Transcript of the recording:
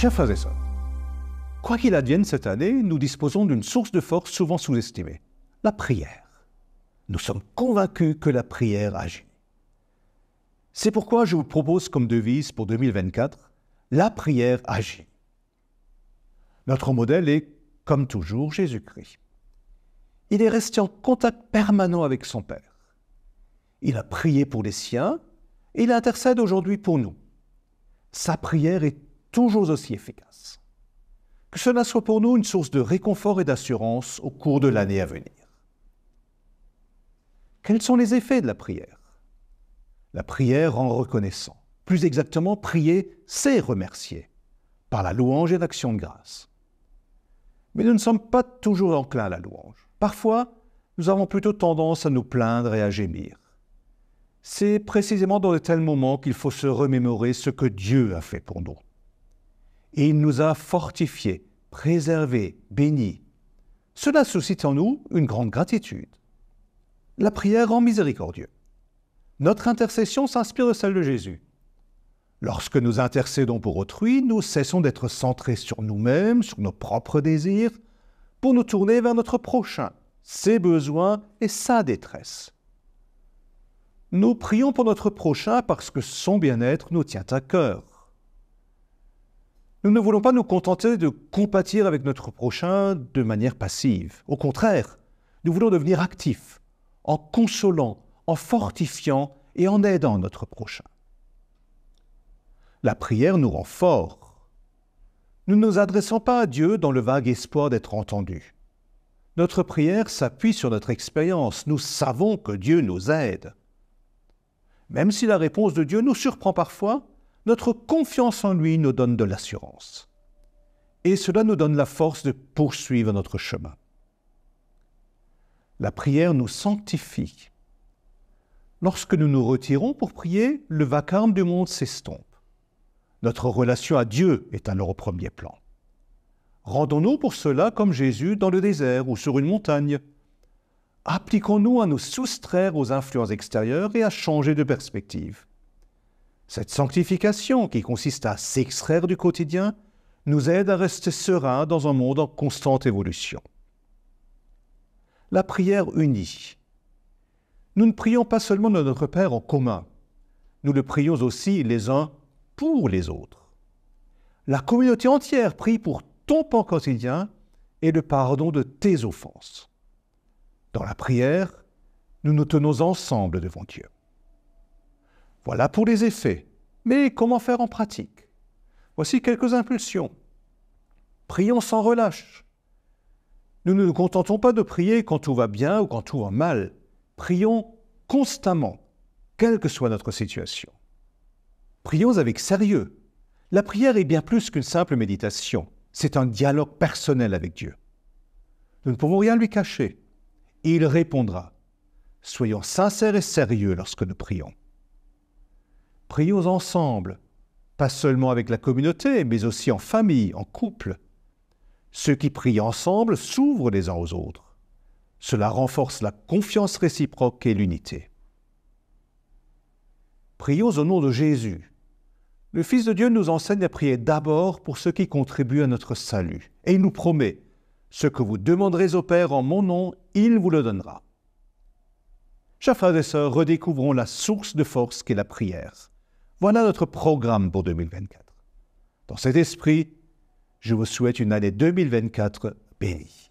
Chers frères et sœurs, quoi qu'il advienne cette année, nous disposons d'une source de force souvent sous-estimée, la prière. Nous sommes convaincus que la prière agit. C'est pourquoi je vous propose comme devise pour 2024, la prière agit. Notre modèle est, comme toujours, Jésus-Christ. Il est resté en contact permanent avec son Père. Il a prié pour les siens et il intercède aujourd'hui pour nous. Sa prière est toujours aussi efficace. Que cela soit pour nous une source de réconfort et d'assurance au cours de l'année à venir. Quels sont les effets de la prière? La prière rend reconnaissant. Plus exactement, prier, c'est remercier, par la louange et l'action de grâce. Mais nous ne sommes pas toujours enclins à la louange. Parfois, nous avons plutôt tendance à nous plaindre et à gémir. C'est précisément dans de tels moments qu'il faut se remémorer ce que Dieu a fait pour nous. Et il nous a fortifiés, préservés, bénis. Cela suscite en nous une grande gratitude. La prière rend miséricordieux. Notre intercession s'inspire de celle de Jésus. Lorsque nous intercédons pour autrui, nous cessons d'être centrés sur nous-mêmes, sur nos propres désirs, pour nous tourner vers notre prochain, ses besoins et sa détresse. Nous prions pour notre prochain parce que son bien-être nous tient à cœur. Nous ne voulons pas nous contenter de compatir avec notre prochain de manière passive. Au contraire, nous voulons devenir actifs, en consolant, en fortifiant et en aidant notre prochain. La prière nous rend forts. Nous ne nous adressons pas à Dieu dans le vague espoir d'être entendus. Notre prière s'appuie sur notre expérience. Nous savons que Dieu nous aide. Même si la réponse de Dieu nous surprend parfois, notre confiance en lui nous donne de l'assurance. Et cela nous donne la force de poursuivre notre chemin. La prière nous sanctifie. Lorsque nous nous retirons pour prier, le vacarme du monde s'estompe. Notre relation à Dieu est alors au premier plan. Rendons-nous pour cela comme Jésus dans le désert ou sur une montagne. Appliquons-nous à nous soustraire aux influences extérieures et à changer de perspective. Cette sanctification, qui consiste à s'extraire du quotidien, nous aide à rester sereins dans un monde en constante évolution. La prière unit. Nous ne prions pas seulement de notre Père en commun, nous le prions aussi les uns pour les autres. La communauté entière prie pour ton pain quotidien et le pardon de tes offenses. Dans la prière, nous nous tenons ensemble devant Dieu. Voilà pour les effets. Mais comment faire en pratique? Voici quelques impulsions. Prions sans relâche. Nous ne nous contentons pas de prier quand tout va bien ou quand tout va mal. Prions constamment, quelle que soit notre situation. Prions avec sérieux. La prière est bien plus qu'une simple méditation. C'est un dialogue personnel avec Dieu. Nous ne pouvons rien lui cacher. Et il répondra. Soyons sincères et sérieux lorsque nous prions. Prions ensemble, pas seulement avec la communauté, mais aussi en famille, en couple. Ceux qui prient ensemble s'ouvrent les uns aux autres. Cela renforce la confiance réciproque et l'unité. Prions au nom de Jésus. Le Fils de Dieu nous enseigne à prier d'abord pour ceux qui contribuent à notre salut. Et il nous promet, ce que vous demanderez au Père en mon nom, il vous le donnera. Chers frères et sœurs, redécouvrons la source de force qu'est la prière. Voilà notre programme pour 2024. Dans cet esprit, je vous souhaite une année 2024 bénie.